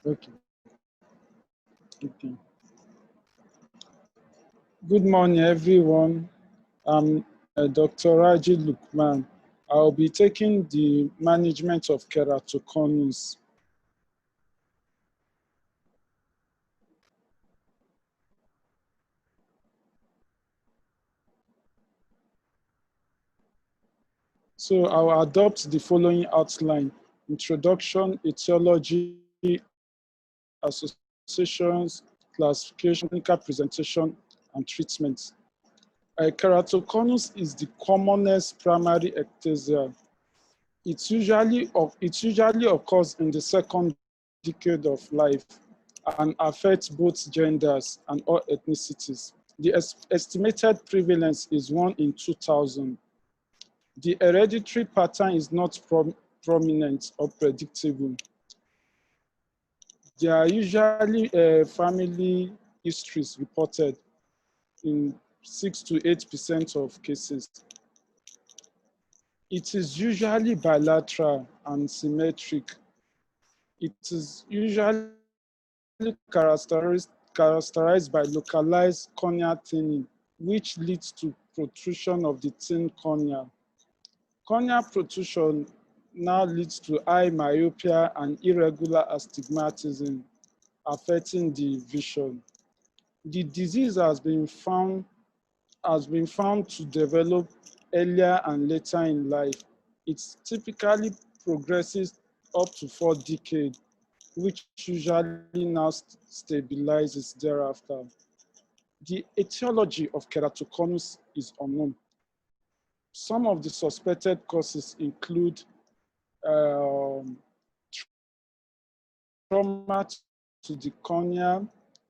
Okay. Okay. Good morning, everyone. I'm Dr. Raji Lukman. I'll be taking the management of keratoconus. So I'll adopt the following outline: introduction, etiology, associations, classification, clinical presentation, and treatment. Keratoconus is the commonest primary ectasia. It usually occurs in the second decade of life and affects both genders and all ethnicities. The estimated prevalence is 1 in 2,000. The hereditary pattern is not prominent or predictable. There are usually family histories reported in 6 to 8% of cases. It is usually bilateral and symmetric. It is usually characterized by localized corneal thinning, which leads to protrusion of the thin cornea. Corneal protrusion now leads to eye myopia and irregular astigmatism, affecting the vision. The disease has been found to develop earlier and later in life. It typically progresses up to 4 decades, which usually now stabilizes thereafter. The etiology of keratoconus is unknown. Some of the suspected causes include trauma to the cornea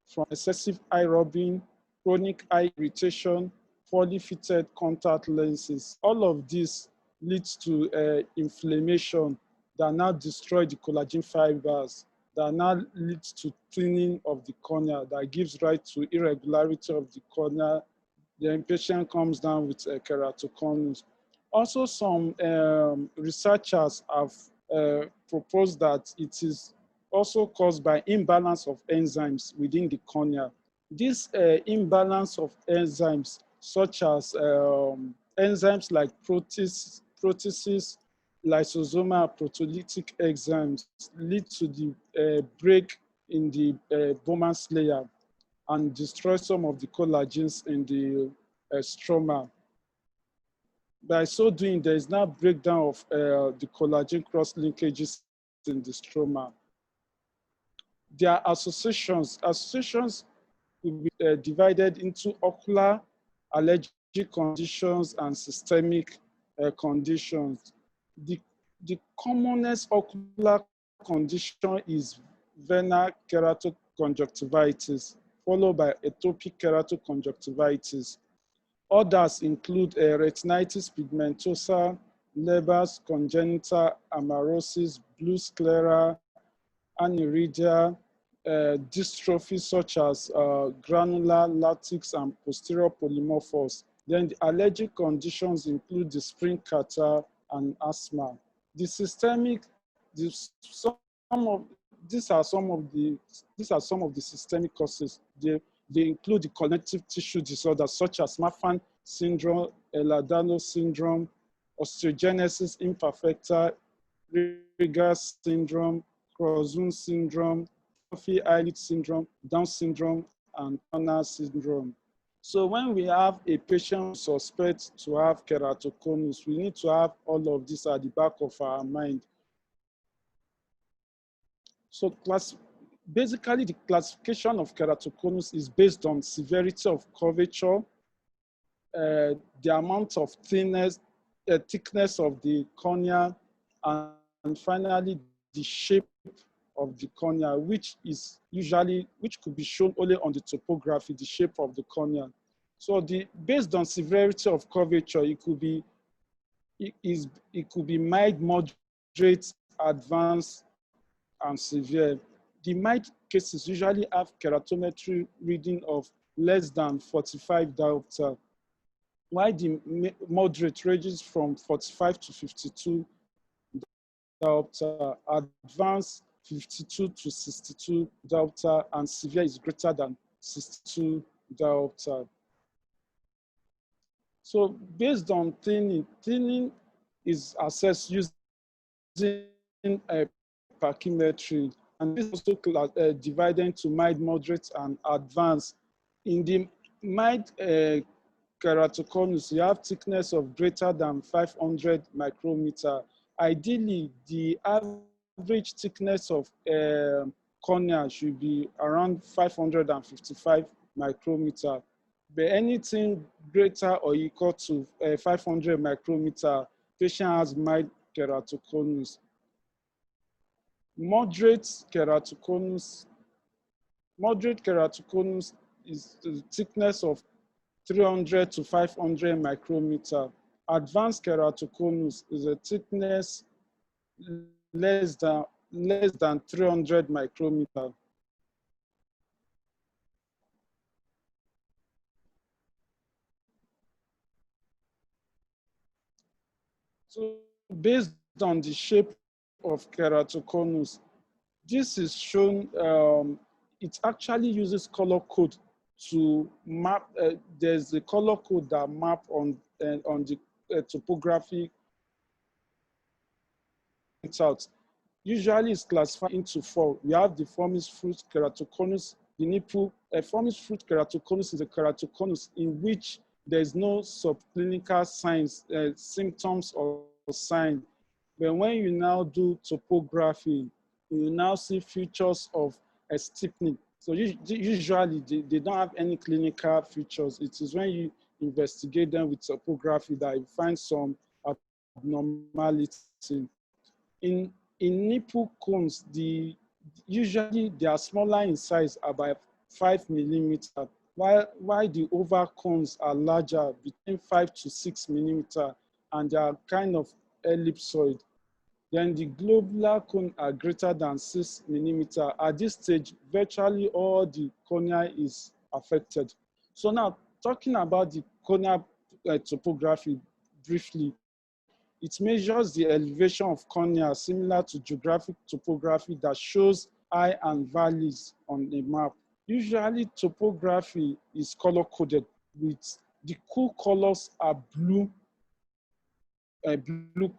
from excessive eye rubbing, chronic eye irritation, poorly fitted contact lenses. All of this leads to inflammation that now destroy the collagen fibers, that now leads to thinning of the cornea, that gives rise to irregularity of the cornea. The patient comes down with keratoconus. Also, some researchers have proposed that it is also caused by imbalance of enzymes within the cornea. This imbalance of enzymes, such as enzymes like proteases, lysosomal proteolytic enzymes, lead to the break in the Bowman's layer and destroy some of the collagens in the stroma. By so doing, there is now breakdown of the collagen cross-linkages in the stroma. There are associations. Associations will be divided into ocular, allergic conditions, and systemic conditions. The commonest ocular condition is vena keratoconjunctivitis, followed by atopic keratoconjunctivitis. Others include retinitis pigmentosa, Leber's congenital amaurosis, blue sclera, aniridia, dystrophies such as granular lattice and posterior polymorphos. Then the allergic conditions include the spring catarrh and asthma. The systemic, these are some of the systemic causes. They include the connective tissue disorders such as Marfan syndrome, Ehlers-Danlos syndrome, osteogenesis imperfecta, Rieger's syndrome, Crouzon syndrome, Murphy eyelid syndrome, Down syndrome, and Turner syndrome. So when we have a patient suspect to have keratoconus, we need to have all of this at the back of our mind. So basically, the classification of keratoconus is based on severity of curvature, the amount of thickness of the cornea, and finally the shape of the cornea, which could be shown only on the topography, the shape of the cornea. So based on severity of curvature, it could be mild, moderate, advanced, and severe. The mild cases usually have keratometry reading of less than 45 diopter, while the moderate ranges from 45 to 52 diopter. Advanced 52 to 62 diopter, and severe is greater than 62 diopter. So based on thinning is assessed using a pachymetry, and this is also divided into mild, moderate, and advanced. In the mild keratoconus, you have thickness of greater than 500 micrometer. Ideally, the average thickness of cornea should be around 555 micrometer. But anything greater or equal to 500 micrometer, patient has mild keratoconus. Moderate keratoconus is the thickness of 300 to 500 micrometer. Advanced keratoconus is a thickness less than 300 micrometer. So based on the shape of keratoconus, this is shown, it actually uses color code to map. There's a color code that map on the topography out. Usually it's classified into four. We have the formis fruit keratoconus, the nipple. Formis fruit keratoconus is a keratoconus in which there's no subclinical signs, symptoms or sign. But when you now do topography, you now see features of a steepening. So usually they don't have any clinical features. It is when you investigate them with topography that you find some abnormality. In nipple cones, usually they are smaller in size, about 5 millimeter, while the oval cones are larger, between 5 to 6 millimeter, and they are kind of ellipsoid. Then the globular cone are greater than 6 millimeter. At this stage, virtually all the cornea is affected. So now, talking about the corneal topography briefly, it measures the elevation of cornea similar to geographic topography that shows high and valleys on a map. Usually, topography is color-coded with the cool colors are blue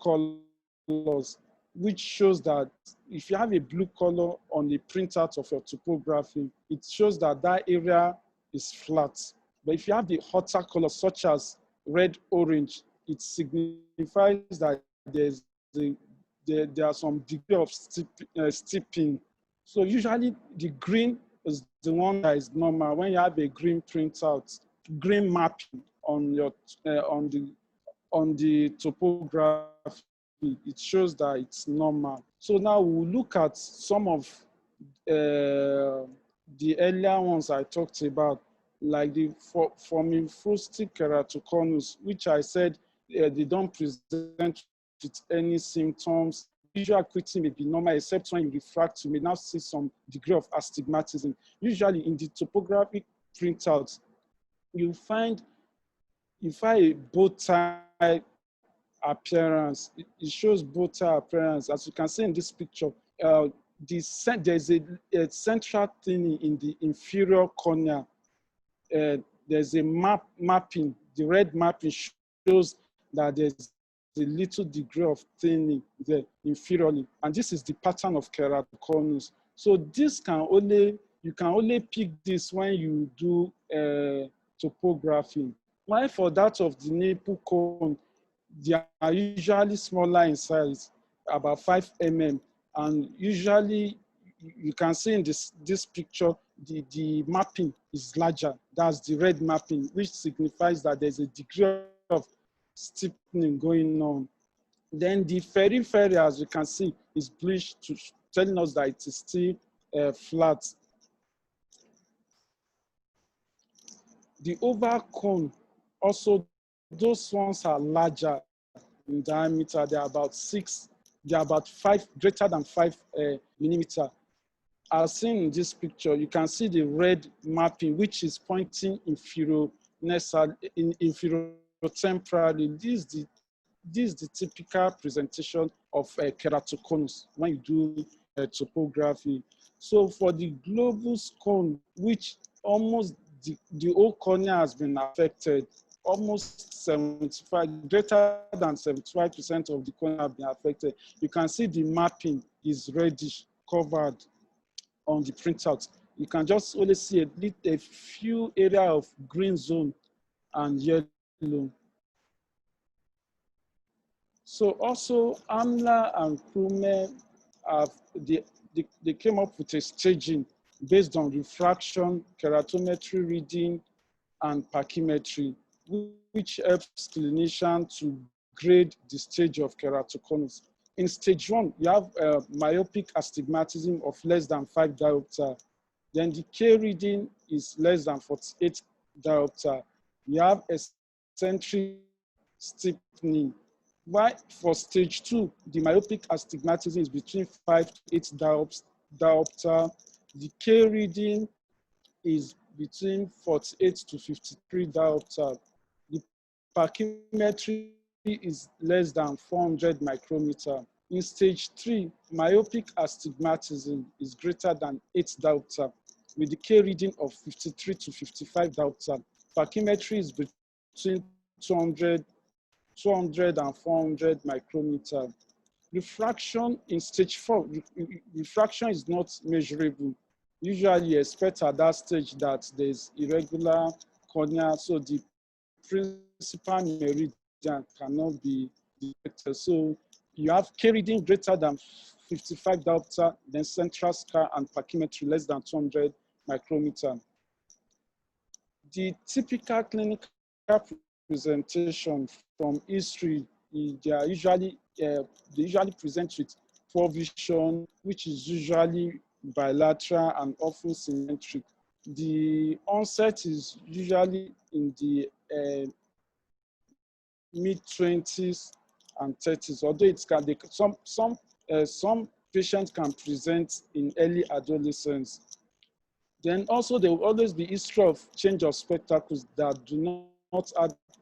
colors, which shows that if you have a blue color on the printout of your topography, it shows that that area is flat. But if you have the hotter colors, such as red, orange, it signifies that there are some degree of steeping. So usually the green is the one that is normal. When you have a green printout, green mapping on your on the topography, it shows that it's normal. So now we'll look at some of the earlier ones I talked about, like the formifrostic keratoconus, which I said they don't present with any symptoms. Visual acuity may be normal, except when you refract, you may now see some degree of astigmatism. Usually in the topographic printouts, you find a bow tie appearance. It shows bow tie appearance. As you can see in this picture, there's a central thinning in the inferior cornea. There's a mapping. The red mapping shows that there's a little degree of thinning there inferiorly, and this is the pattern of keratoconus. So this you can only pick this when you do topography. While for that of the nipple cone, they are usually smaller in size, about 5 mm, and usually you can see in this picture the mapping is larger. That's the red mapping, which signifies that there's a degree of steepening going on. Then the periphery, as you can see, is bleached, telling us that it is still flat. The oval cone, also, those ones are larger in diameter. They are about 5, greater than 5 millimeter. As seen in this picture, you can see the red mapping, which is pointing inferotemporally. This is the typical presentation of keratoconus when you do topography. So for the globus cone, which almost the whole cornea has been affected, almost 75, greater than 75% of the cornea have been affected. You can see the mapping is reddish, covered on the printout. You can just only see a few area of green zone and yellow. So also Amla and Krume they came up with a staging based on refraction, keratometry reading, and pachymetry, which helps clinicians to grade the stage of keratoconus. In stage 1, you have myopic astigmatism of less than 5 diopter. Then the K reading is less than 48 diopter. You have eccentric steepening. While for stage 2, the myopic astigmatism is between 5 to 8 diopter. The K reading is between 48 to 53 diopter. The pachymetry is less than 400 micrometer. In stage 3, myopic astigmatism is greater than 8 diopter with the K reading of 53 to 55 diopter. Pachymetry is between 200 and 400 micrometer. Refraction in stage 4, refraction is not measurable. Usually you expect at that stage that there's irregular cornea, so the principal meridian cannot be detected. So you have K reading greater than 55 diopter, then central scar and pachymetry less than 200 micrometer. The typical clinical presentation from history, they usually present with poor vision, which is usually bilateral and often symmetric. The onset is usually in the mid-20s and 30s, although it can, some patients can present in early adolescence. Then also there will always be history of change of spectacles that do not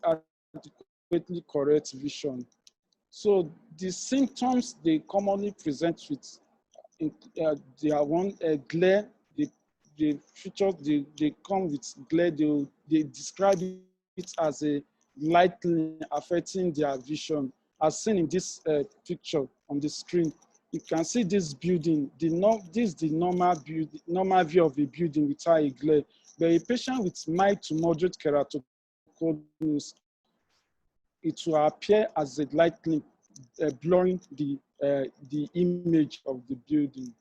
adequately correct vision. So the symptoms they commonly present with, they are one glare. The features they come with glare. They describe it as a lightning affecting their vision, as seen in this picture on the screen. You can see this building. This is the normal view of a building without a glare. But a patient with mild to moderate keratoconus, it will appear as a lightning blurring the image of the building.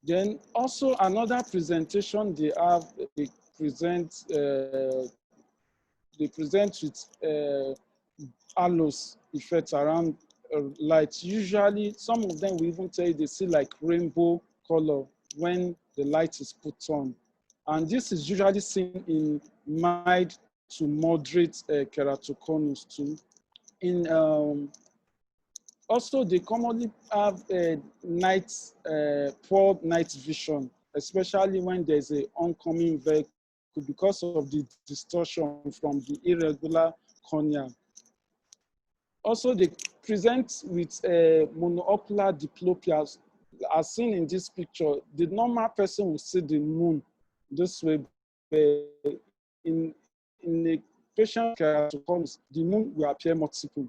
Then also another presentation they have, they present with halos effect around light. Usually, some of them will even tell you they see like rainbow color when the light is put on. And this is usually seen in mild to moderate keratoconus too. Also, they commonly have poor night vision, especially when there's an oncoming vehicle because of the distortion from the irregular cornea. Also, they present with monoocular diplopia, as seen in this picture. The normal person will see the moon this way, but in a patient keratoconus, the moon will appear multiple.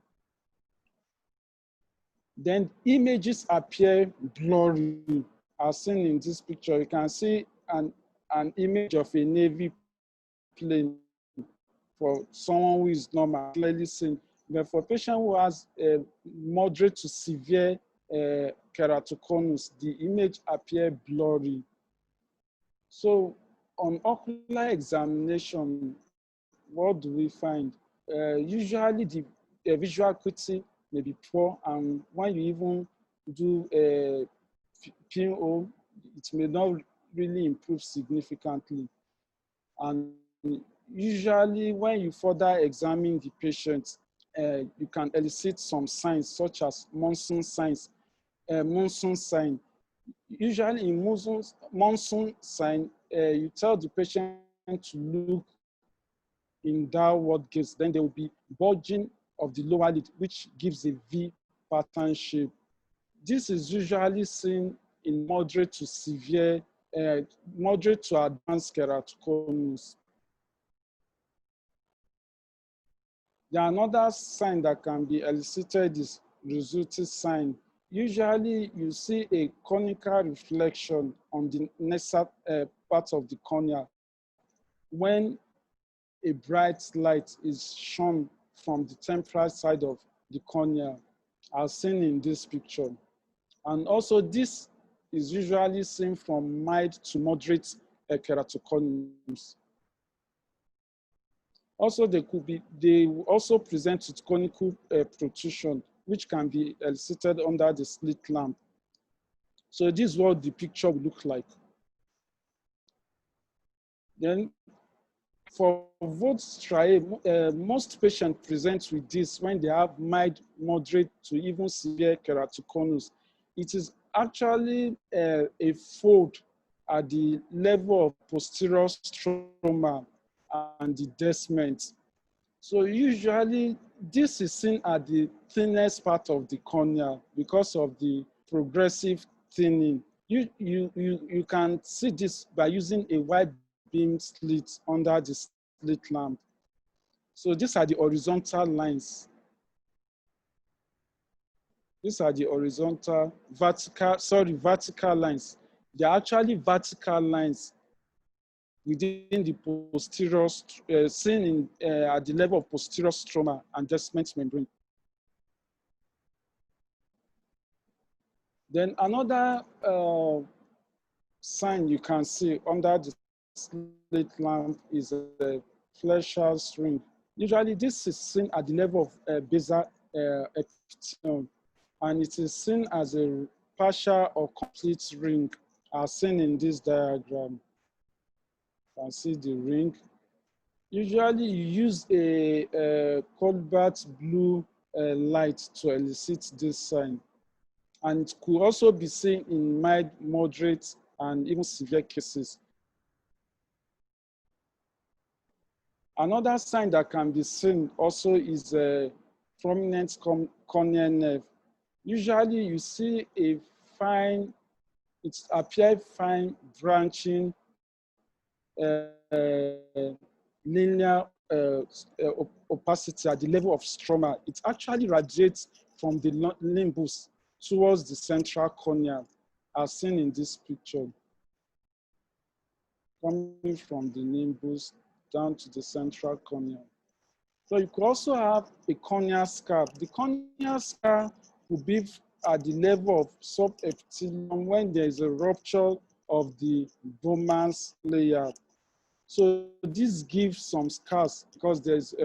Then images appear blurry, as seen in this picture. You can see an image of a navy plane for someone who is normal, clearly seen. But for a patient who has moderate to severe keratoconus, the image appear blurry. So on ocular examination, what do we find? Usually the visual acuity may be poor, and when you even do a PO, it may not really improve significantly. And usually when you further examine the patient, you can elicit some signs such as monsoon sign. Usually in monsoon sign, you tell the patient to look in downward gaze, then there will be bulging of the lower lid, which gives a V pattern shape. This is usually seen in moderate to severe, moderate to advanced keratoconus. The another sign that can be elicited is resulting sign. Usually you see a conical reflection on the nasal part of the cornea when a bright light is shone from the temporal side of the cornea, as seen in this picture. And also this is usually seen from mild to moderate keratoconus. Also, they also present with conical protrusion, which can be elicited under the slit lamp. So this is what the picture will look like. Then for both striae, most patients present with this when they have mild, moderate to even severe keratoconus. It is actually a fold at the level of posterior stroma and the descent. So usually this is seen at the thinnest part of the cornea because of the progressive thinning. You can see this by using a wide beam slit under the slit lamp. So these are the horizontal lines. These are the vertical lines. They are actually vertical lines within the posterior, seen at the level of posterior stroma and descent membrane. Then another sign you can see under the slit lamp is a Fleischer's ring. Usually this is seen at the level of basal epithelium, and it is seen as a partial or complete ring, as seen in this diagram. You can see the ring. Usually you use a cobalt blue light to elicit this sign. And it could also be seen in mild, moderate, and even severe cases. Another sign that can be seen also is a prominent corneal nerve. Usually you see a fine, it appears fine branching linear opacity at the level of stroma. It actually radiates from the limbus towards the central cornea, as seen in this picture. Coming from the nimbus down to the central cornea. So you could also have a corneal scar. The corneal scar will be at the level of subepithelium when there is a rupture of the Bowman's layer. So this gives some scars because there's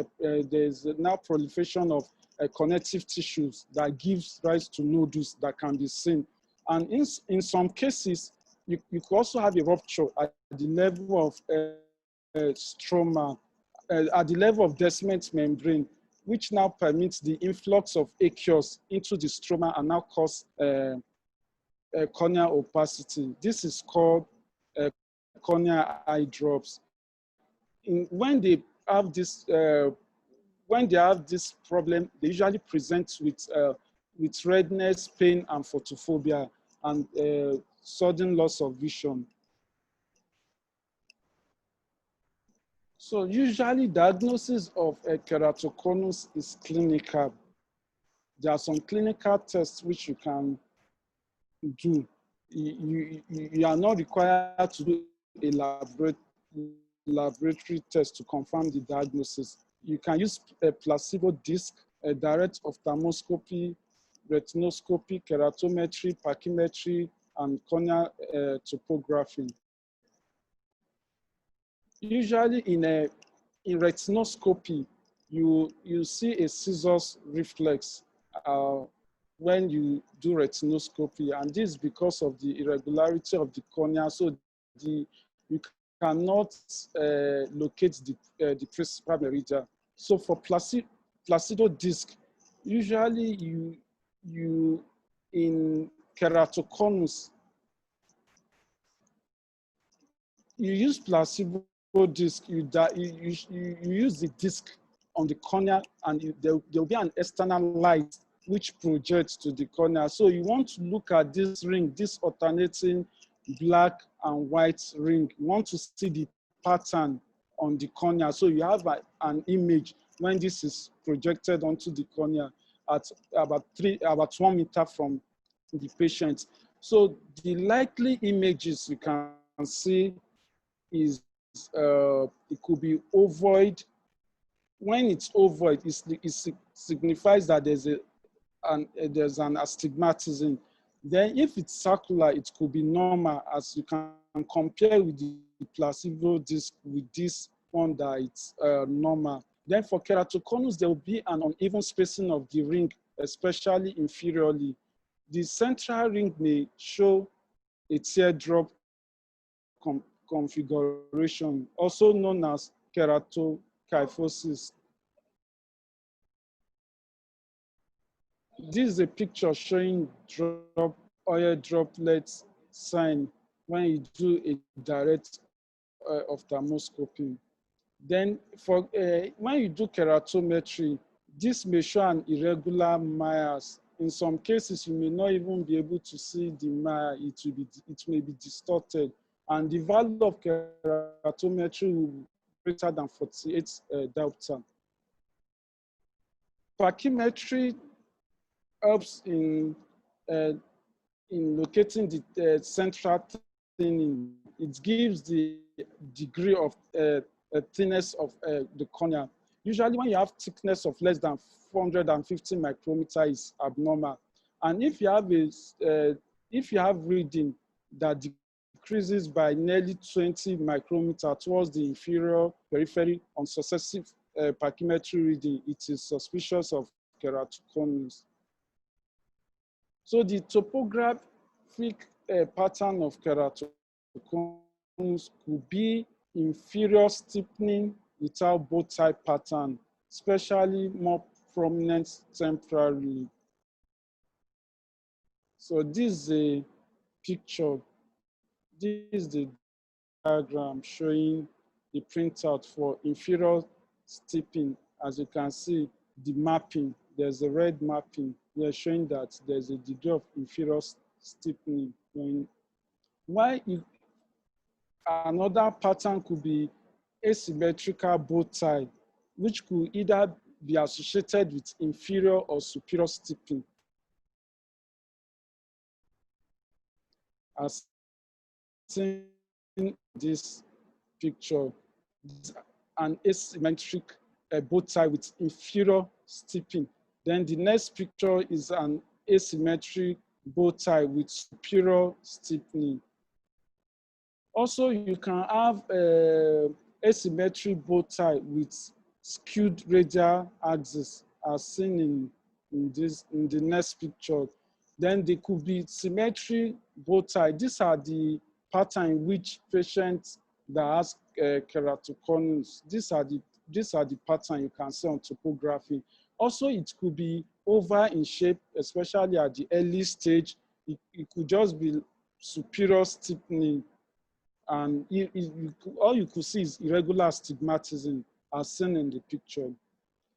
now proliferation of connective tissues that gives rise to nodules that can be seen. And in some cases, you could also have a rupture at the level of stroma, at the level of descent membrane, which now permits the influx of aqueous into the stroma and now cause corneal opacity. This is called corneal eye drops. When they have this problem, they usually present with redness, pain, and photophobia, and sudden loss of vision. So usually diagnosis of a keratoconus is clinical. There are some clinical tests which you can do. You are not required to do a laboratory test to confirm the diagnosis. You can use a placebo disc, a direct ophthalmoscopy, retinoscopy, keratometry, pachymetry, and corneal topography. Usually in retinoscopy, you see a scissors reflex when you do retinoscopy, and this is because of the irregularity of the cornea. So you cannot locate the principal meridian. So for placido disc, usually you in keratoconus, you use placebo disc, you use the disc on the cornea, and there will be an external light which projects to the cornea. So you want to look at this ring, this alternating black and white ring. You want to see the pattern on the cornea. So you have an image when this is projected onto the cornea at about 1 meter from the patient. So the likely images you can see is it could be ovoid. When it's ovoid, it signifies that there's an astigmatism. Then if it's circular, it could be normal, as you can compare with the placebo disc with this one that it's normal. Then for keratoconus, there will be an uneven spacing of the ring, especially inferiorly. The central ring may show a teardrop configuration, also known as keratokyphosis. This is a picture showing oil droplets sign when you do a direct ophthalmoscopy. Then for when you do keratometry, this may show an irregular Myers. In some cases, you may not even be able to see the Myer. It may be distorted. And the value of keratometry will be greater than 48 diopter. Pachymetry helps in locating the central thinning. It gives the degree of thickness of the cornea. Usually when you have thickness of less than 450 micrometer is abnormal. And if you have reading that decreases by nearly 20 micrometer towards the inferior periphery on successive pachymetry reading, it is suspicious of keratoconus. So the topographic pattern of keratoconus could be inferior steepening without bow tie pattern, especially more prominent temporarily. So this is a picture. This is the diagram showing the printout for inferior steepening. As you can see, the mapping, there's a red mapping. We are showing that there's a degree of inferior steepening. Another pattern could be asymmetrical bow tie, which could either be associated with inferior or superior steepening. As seen in this picture, an asymmetric bow tie with inferior steepening. Then the next picture is an asymmetric bow tie with superior steepening. Also, you can have asymmetric bow tie with skewed radial axis, as seen in the next picture. Then there could be symmetric bow tie. These are the pattern in which patients that has keratoconus, these are the pattern you can see on topography. Also, it could be oval in shape, especially at the early stage. It could just be superior steepening, and all you could see is irregular astigmatism, as seen in the picture.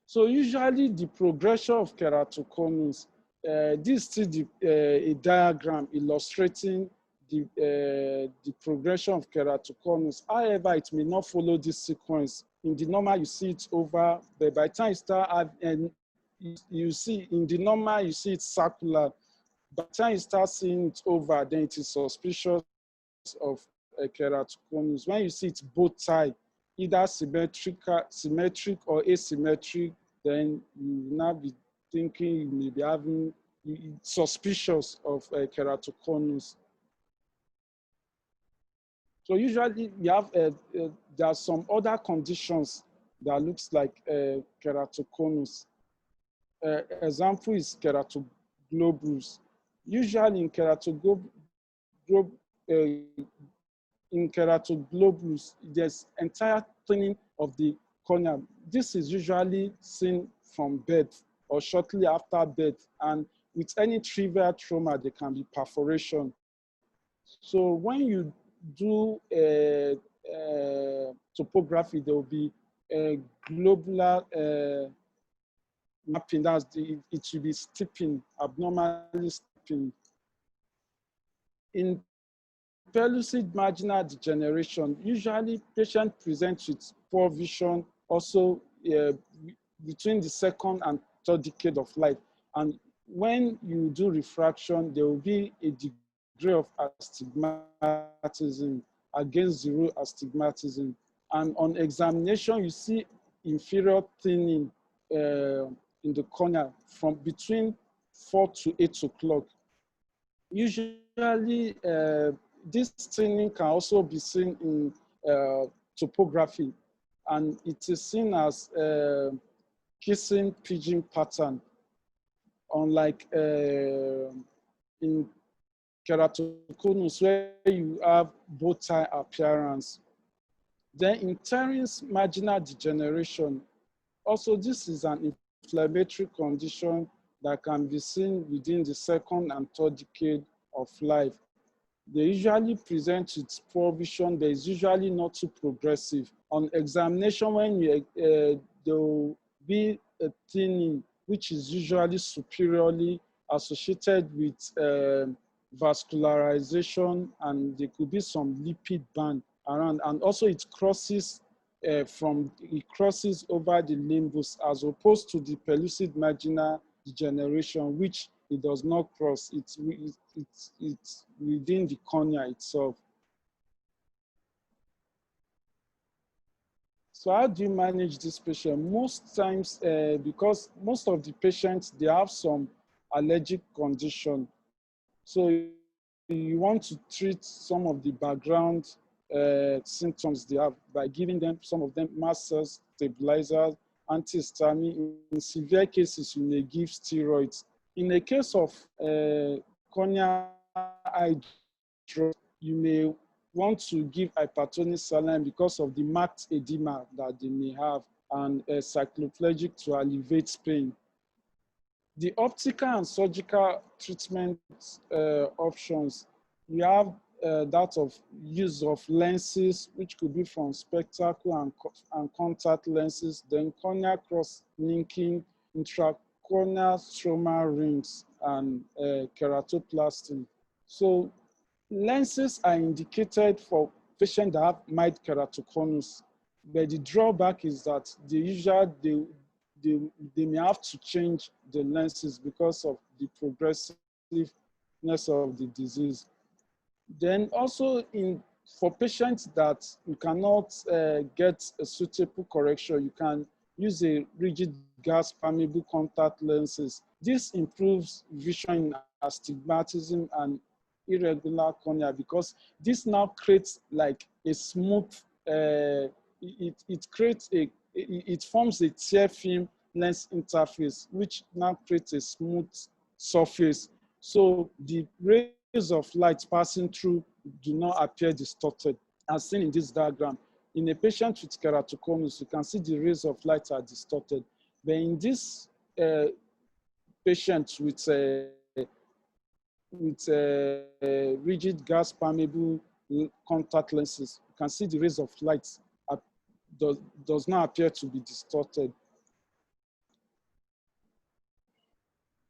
So usually the progression of keratoconus, this is a diagram illustrating the progression of keratoconus. However, it may not follow this sequence. In the normal, you see it over, but by the time you start, and you see in the normal, you see it circular. By the time you start seeing it over, then it is suspicious of keratoconus. When you see it both sides, either symmetric or asymmetric, then you will now be thinking you may be having suspicious of keratoconus. So usually we have there are some other conditions that looks like keratoconus. Example is keratoglobus. Usually in keratoglobus, there's entire thinning of the cornea. This is usually seen from birth or shortly after birth, and with any trivial trauma, there can be perforation. So when you do topography, there will be globular mapping, it will be steeping, abnormally steeping. In pellucid marginal degeneration, usually patient presents with poor vision also between the second and third decade of life. And when you do refraction, there will be a degree of astigmatism against zero astigmatism. And on examination, you see inferior thinning in the cornea from between 4 to 8 o'clock. Usually, this thinning can also be seen in topography, and it is seen as kissing pigeon pattern, unlike in Keratoconus, where you have bow tie appearance. Then in Terence marginal degeneration, also this is an inflammatory condition that can be seen within the second and third decade of life. They usually present with poor vision. There is usually not too progressive. On examination, when there will be a thinning, which is usually superiorly associated with vascularization, and there could be some lipid band around, and also it crosses over the limbus, as opposed to the pellucid marginal degeneration, which it does not cross. It's within the cornea itself. So how do you manage this patient? Most times, because most of the patients, they have some allergic condition. So you want to treat some of the background symptoms they have by giving them, some of them, mast cells, stabilizers, antihistamine. In severe cases, you may give steroids. In the case of corneal eye drops, you may want to give hypertonic saline because of the marked edema that they may have, and cycloplegic to alleviate pain. The optical and surgical treatment options, you have that of use of lenses, which could be from spectacle and contact lenses, then corneal cross-linking, intracorneal stromal rings, and keratoplasty. So lenses are indicated for patients that have mild keratoconus, but the drawback is that they may have to change the lenses because of the progressiveness of the disease. Then also for patients that you cannot get a suitable correction, you can use a rigid gas permeable contact lenses. This improves vision in astigmatism and irregular cornea, because this now creates like a smooth, it forms a tear film lens interface, which now creates a smooth surface. So the rays of light passing through do not appear distorted, as seen in this diagram. In a patient with keratoconus, you can see the rays of light are distorted. But in this patient with rigid gas permeable contact lenses, you can see the rays of light does not appear to be distorted.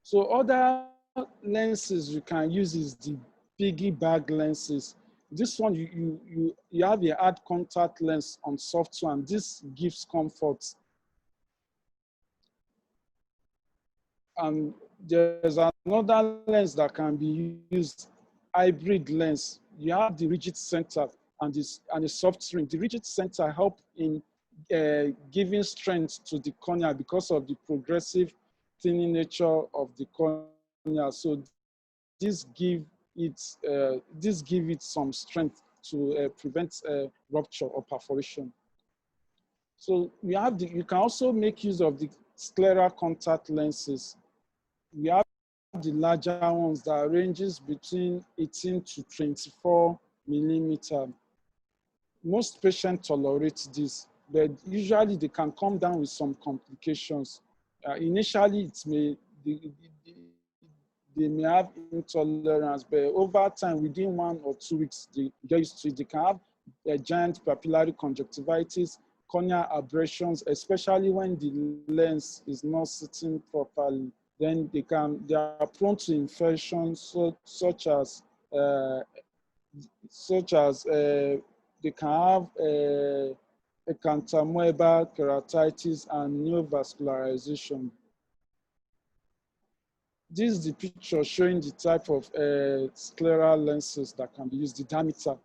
So other lenses you can use is the piggy bag lenses. This one, you have a hard contact lens on soft one. This gives comfort. And there's another lens that can be used, hybrid lens. You have the rigid center and the soft ring. The rigid center help in giving strength to the cornea because of the progressive thinning nature of the cornea. So this give it some strength to prevent rupture or perforation. So you can also make use of the scleral contact lenses. We have the larger ones that ranges between 18 to 24 millimeter. Most patients tolerate this, but usually they can come down with some complications. Initially, they may have intolerance, but over time, within 1 or 2 weeks, they get used to it. They can have a giant papillary conjunctivitis, corneal abrasions, especially when the lens is not sitting properly. Then they are prone to infections such as they can have acanthamoebal keratitis and neovascularization. This is the picture showing the type of scleral lenses that can be used, the diameter.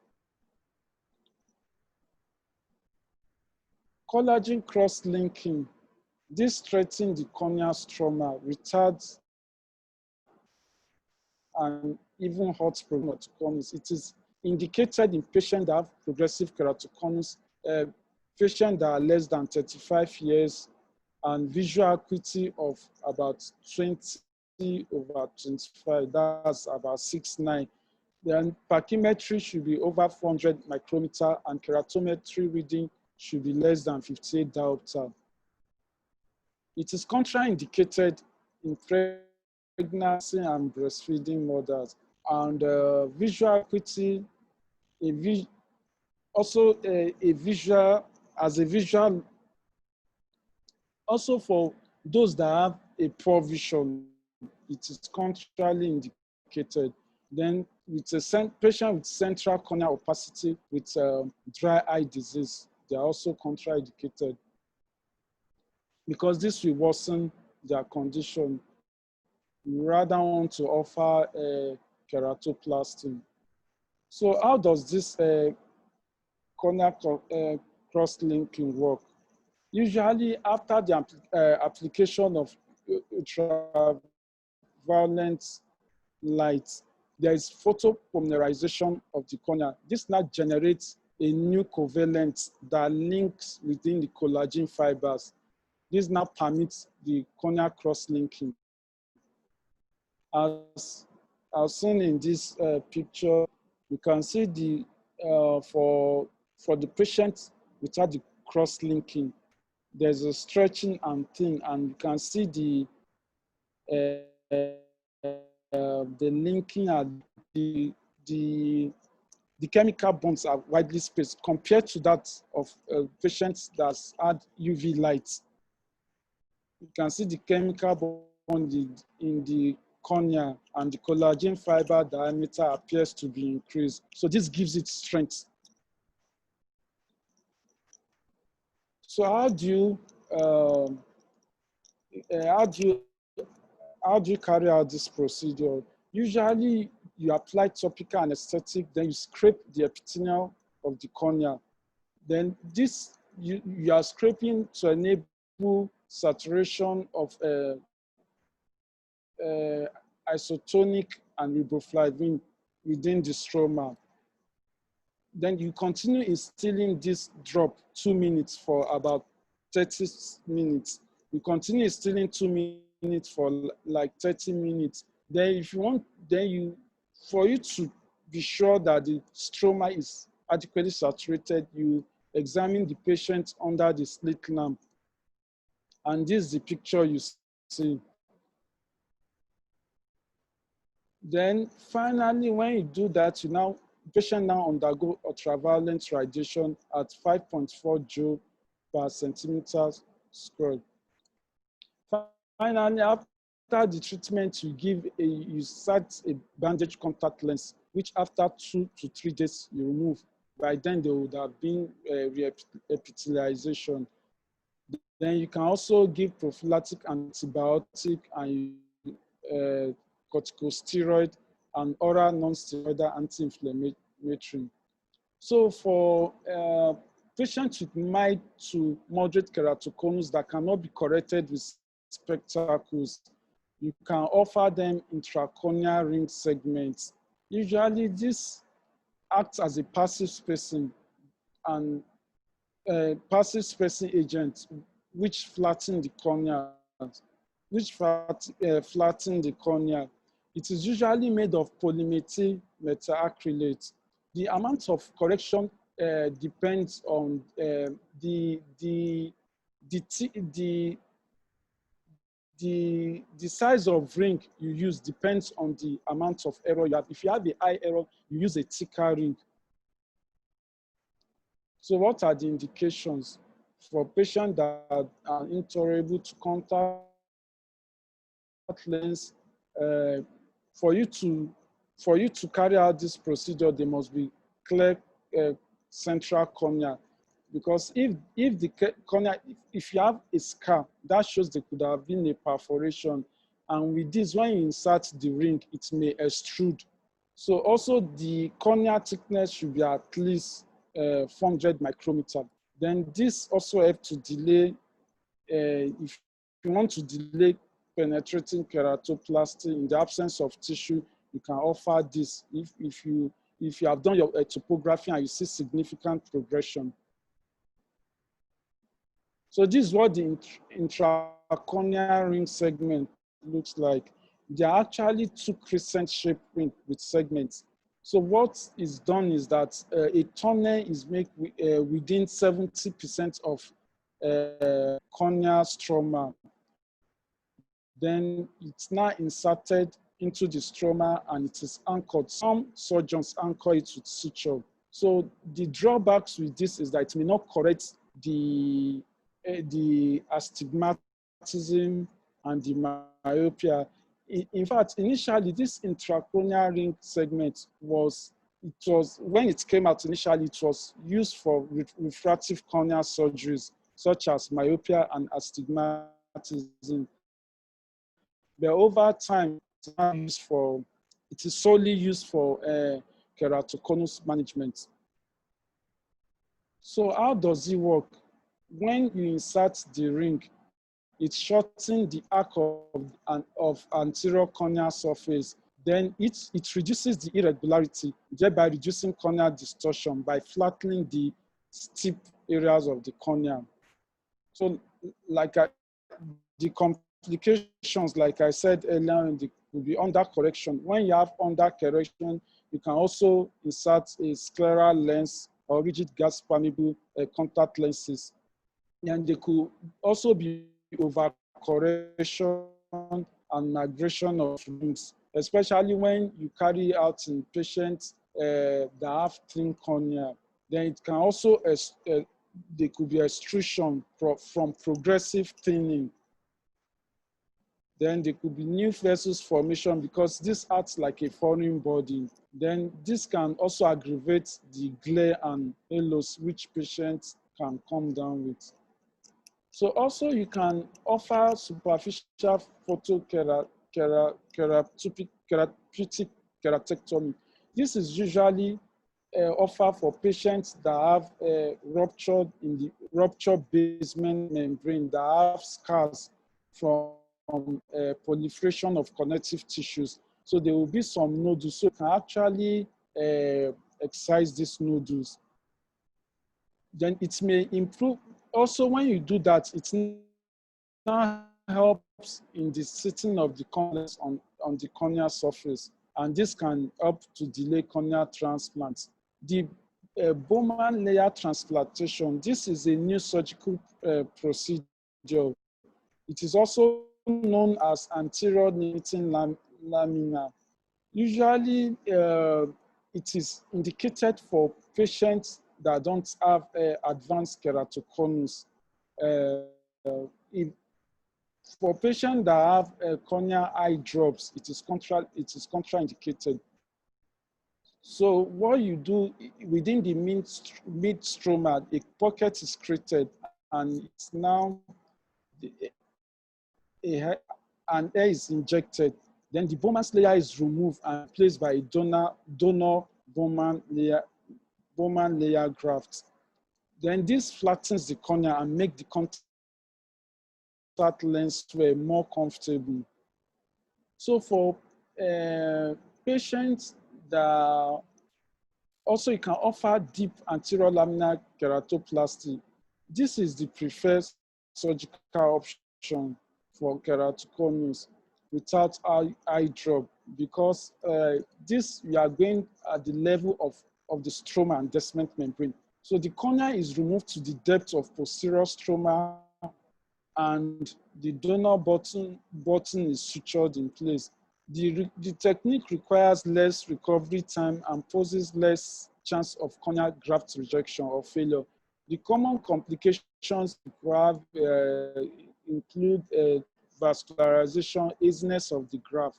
Collagen cross-linking. This strengthens the corneal stroma, retards and even halts keratoconus. It is indicated in patients that have progressive keratoconus, patients that are less than 35 years, and visual acuity of about 20/25. That's about 6'9". Then pachymetry should be over 400 micrometer, and keratometry reading should be less than 58 diopter. It is contraindicated in pregnancy and breastfeeding mothers. And visual acuity, also for those that have a poor vision, it is contrarily indicated. Then with a patient with central corneal opacity with dry eye disease, they are also contraindicated because this will worsen their condition. We rather want to offer keratoplasty. So how does this corneal cross-linking work? Usually after the application of ultraviolet light, there is photopolymerization of the cornea. This now generates a new covalent that links within the collagen fibers. This now permits the corneal cross-linking. As seen in this picture, you can see the for the patient without the cross-linking, there's a stretching and thin, and you can see the linking and the chemical bonds are widely spaced compared to that of patients that had UV light. You can see the chemical bond in the cornea, and the collagen fiber diameter appears to be increased. So this gives it strength. So how do you carry out this procedure? Usually you apply topical anesthetic, then you scrape the epithelium of the cornea. Then this you are scraping to enable saturation of isotonic and riboflavin within the stroma. Then you continue instilling this drop 2 minutes for about 30 minutes. You continue instilling 2 minutes for like 30 minutes. Then if you want, for you to be sure that the stroma is adequately saturated, you examine the patient under the slit lamp. And this is the picture you see. Then finally, when you do that, patient now undergo ultraviolet radiation at 5.4 joule per centimeter squared. Finally, after the treatment, you start a bandage contact lens, which after 2 to 3 days you remove. By then there would have been reepithelialization. Then you can also give prophylactic antibiotic and corticosteroid and oral non-steroidal anti-inflammatory. So for patients with mild to moderate keratoconus that cannot be corrected with spectacles, you can offer them intracorneal ring segments. Usually this acts as a passive spacing and passive spacing agent which flatten the cornea. It is usually made of polymethyl methacrylate. The amount of correction depends on the size of ring you use depends on the amount of error you have. If you have a high error, you use a thicker ring. So what are the indications? for patients that are intolerable to contact lens, for you to carry out this procedure, there must be clear central cornea, because if the cornea, if you have a scar, that shows there could have been a perforation, and with this, when you insert the ring, it may extrude. So also the cornea thickness should be at least 400 micrometer. Then this also helps to delay, if you want to delay penetrating keratoplasty in the absence of tissue, you can offer this if you have done your topography and you see significant progression. So this is what the intracorneal ring segment looks like. There are actually two crescent-shaped rings with segments. So what is done is that a tunnel is made within 70% of corneal stroma. Then it's now inserted into the stroma and it is anchored. Some surgeons anchor it with suture. So the drawbacks with this is that it may not correct the astigmatism and the myopia. In fact, initially, this intracorneal ring segment when it came out initially, it was used for refractive corneal surgeries, such as myopia and astigmatism. But over time, it is solely used for keratoconus management. So how does it work? When you insert the ring, it shortens the arc of anterior corneal surface. Then it reduces the irregularity, thereby reducing corneal distortion by flattening the steep areas of the cornea. So the complications, like I said earlier, will be under correction. When you have under correction, you can also insert a scleral lens or rigid gas permeable contact lenses. And they could also be overcorrection and migration of rings, especially when you carry out in patients that have thin cornea. Then it can also, there could be extrusion from progressive thinning. Then there could be new vessels formation because this acts like a foreign body. Then this can also aggravate the glare and halos which patients can come down with. So also you can offer superficial therapeutic keratectomy. This is usually offered for patients that have ruptured basement membrane, that have scars from proliferation of connective tissues. So there will be some nodules, so you can actually excise these nodules. Then it may improve. Also, when you do that, it now helps in the sitting of the corneas on the corneal surface, and this can help to delay corneal transplants. The Bowman layer transplantation, this is a new surgical procedure. It is also known as anterior limiting lamina. Usually, it is indicated for patients that don't have advanced keratoconus. For patients that have corneal eye drops, it is contraindicated. So what you do within the mid-stroma, a pocket is created, and it's now an air is injected. Then the Bowman's layer is removed and replaced by a donor Bowman layer graft. Then this flattens the cornea and make the contact lens wear more comfortable. So for patients that also you can offer deep anterior laminar keratoplasty. This is the preferred surgical option for keratoconus without eye drop, because this we are going at the level of the stroma and descent membrane. So the cornea is removed to the depth of posterior stroma, and the donor button is sutured in place. The technique requires less recovery time and poses less chance of corneal graft rejection or failure. The common complications you have include vascularization, haziness of the graft.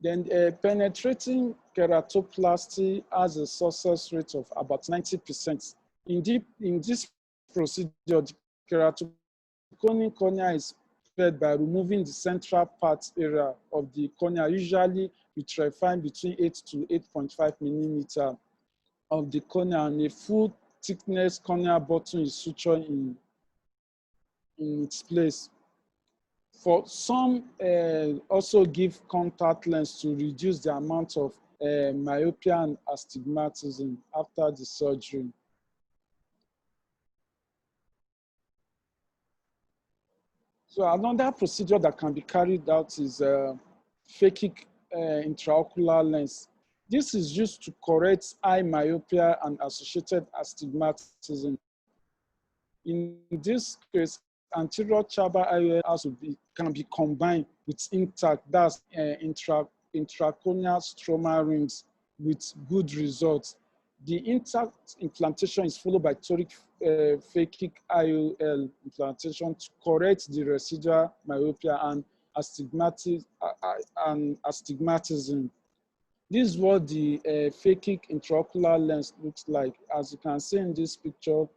Then penetrating keratoplasty has a success rate of about 90%. In this procedure, the keratoconic cornea is prepared by removing the central part area of the cornea, usually vitrifying between 8 to 8.5 millimeter of the cornea, and a full thickness cornea button is sutured in its place. For some, also give contact lens to reduce the amount of myopia and astigmatism after the surgery. So another procedure that can be carried out is phakic intraocular lens. This is used to correct eye myopia and associated astigmatism. In this case, anterior chamber IOL also can be combined with intact, that's intracorneal stroma rings, with good results. The intact implantation is followed by toric phakic IOL implantation to correct the residual myopia and astigmatism. This is what the phakic intraocular lens looks like. As you can see in this picture,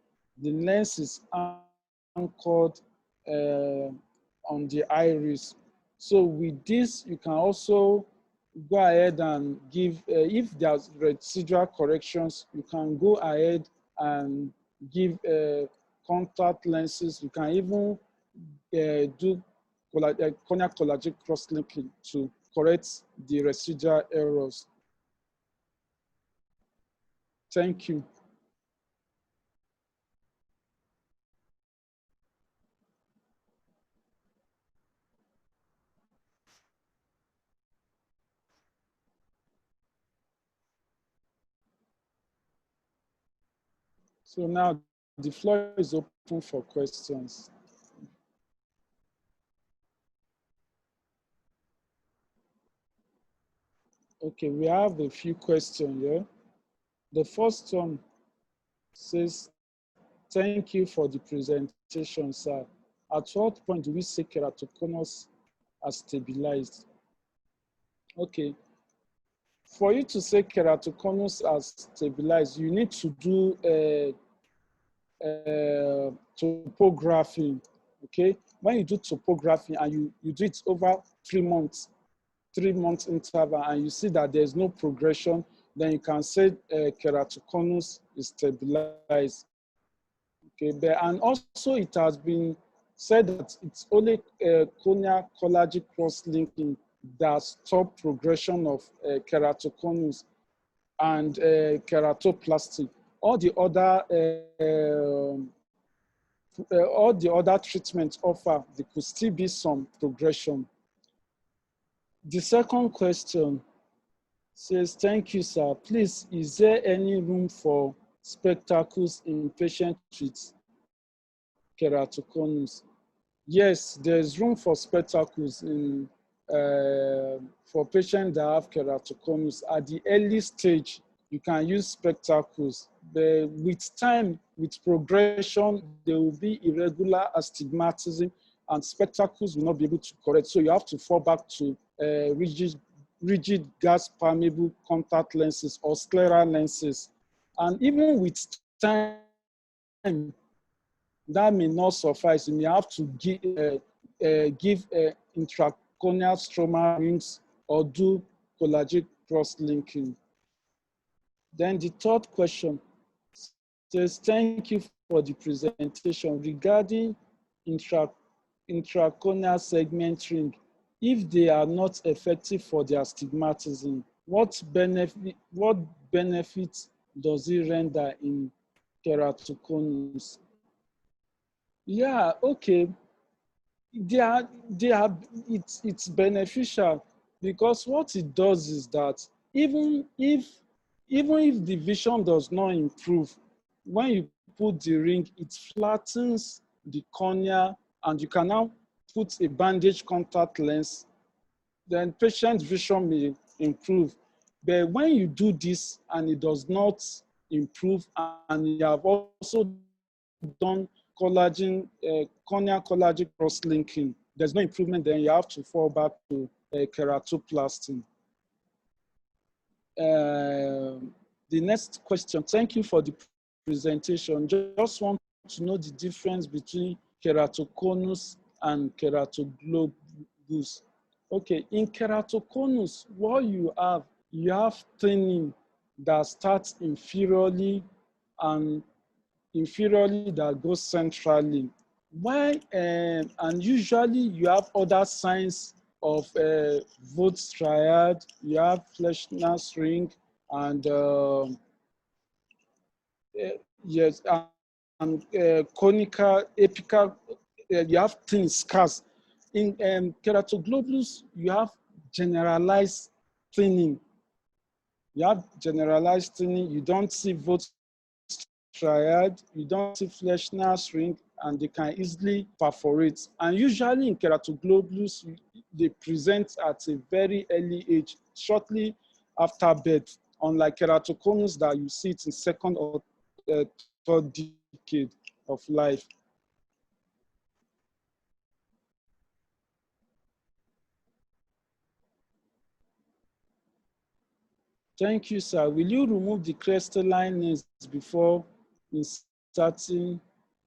the lens is anchored on the iris. So with this, you can also go ahead and give, if there's residual corrections, you can go ahead and give contact lenses. You can even do corneal collagen crosslinking to correct the residual errors. Thank you. So now the floor is open for questions. Okay, we have a few questions here. The first one says, thank you for the presentation, sir. At what point do we say keratoconus has stabilized? Okay, for you to say keratoconus has stabilized, you need to do topography, okay? When you do topography and you do it over 3 months, 3 months interval, and you see that there's no progression, then you can say keratoconus is stabilized. Okay, and also it has been said that it's only corneal collagen cross-linking that stop progression of keratoconus and keratoplasty. All the other treatments offer, there could still be some progression. The second question says, thank you, sir. Please, is there any room for spectacles in patients with keratoconus? Yes, there's room for spectacles in, for patients that have keratoconus. At the early stage, you can use spectacles. But with time, with progression, there will be irregular astigmatism and spectacles will not be able to correct. So you have to fall back to rigid gas permeable contact lenses or scleral lenses. And even with time, that may not suffice. You may have to give intracorneal stroma rings or do collagen cross-linking. Then the third question says, thank you for the presentation regarding intracorneal segment ring. If they are not effective for their astigmatism, what benefit does it render in keratoconus? Yeah, okay. It's beneficial because what it does is that even if the vision does not improve, when you put the ring, it flattens the cornea and you can now put a bandage contact lens, then patient vision may improve. But when you do this and it does not improved, and you have also done collagen, corneal collagen cross-linking. There's no improvement, then you have to fall back to keratoplasty. The next question, thank you for the presentation. Just want to know the difference between keratoconus and keratoglobus. Okay, in keratoconus, what you have thinning that starts inferiorly and inferiorly that goes centrally. Why? And usually you have other signs of Vogt triad, you have Fleischner's ring, and yes, and conical, apical, you have thin scars. In keratoglobulus, you have generalized thinning. You have generalized thinning, you don't see Vogt triad, you don't see Fleischner's ring, and they can easily perforate. And usually in keratoglobulus, they present at a very early age, shortly after birth, unlike keratoconus that you see it in second or third decade of life. Thank you, sir. Will you remove the crystalline lens before inserting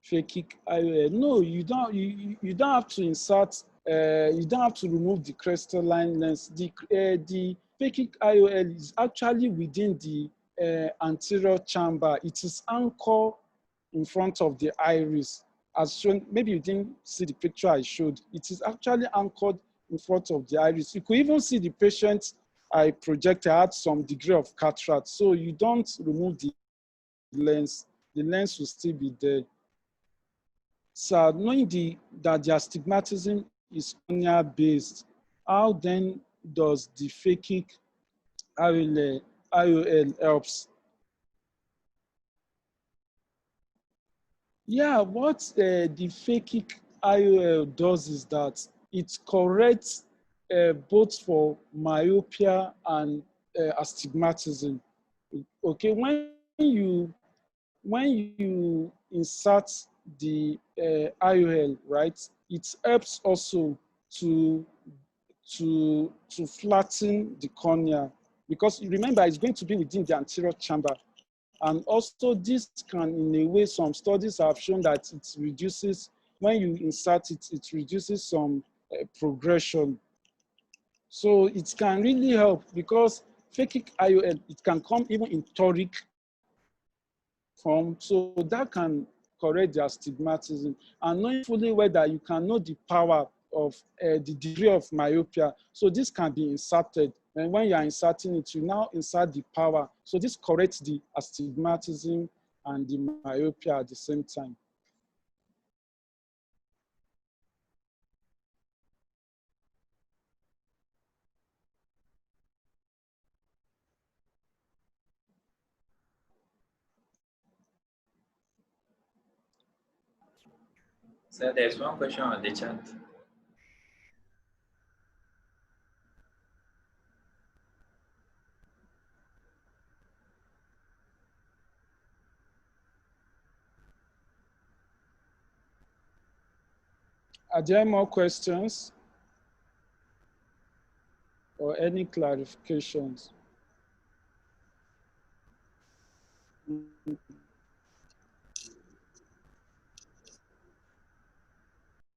phakic IOL? No, you don't. You don't have to insert. You don't have to remove the crystalline lens. The phakic IOL is actually within the anterior chamber. It is anchored in front of the iris, as shown. Maybe you didn't see the picture I showed. It is actually anchored in front of the iris. You could even see the patient I projected had some degree of cataract. So you don't remove the lens will still be there. So knowing that the astigmatism is cornea based, how then does the phakic IOL helps? Yeah, what the phakic IOL does is that it corrects both for myopia and astigmatism. Okay, when you insert the IOL, right, it helps also to flatten the cornea, because remember it's going to be within the anterior chamber. And also this can, in a way, some studies have shown that it reduces, when you insert it, it reduces some progression. So it can really help, because phakic IOL, it can come even in toric form. So that can correct the astigmatism. And knowing fully whether you can know the power of the degree of myopia. So this can be inserted. And when you are inserting it, you now insert the power. So this corrects the astigmatism and the myopia at the same time. So there's one question on the chat. Are there more questions or any clarifications?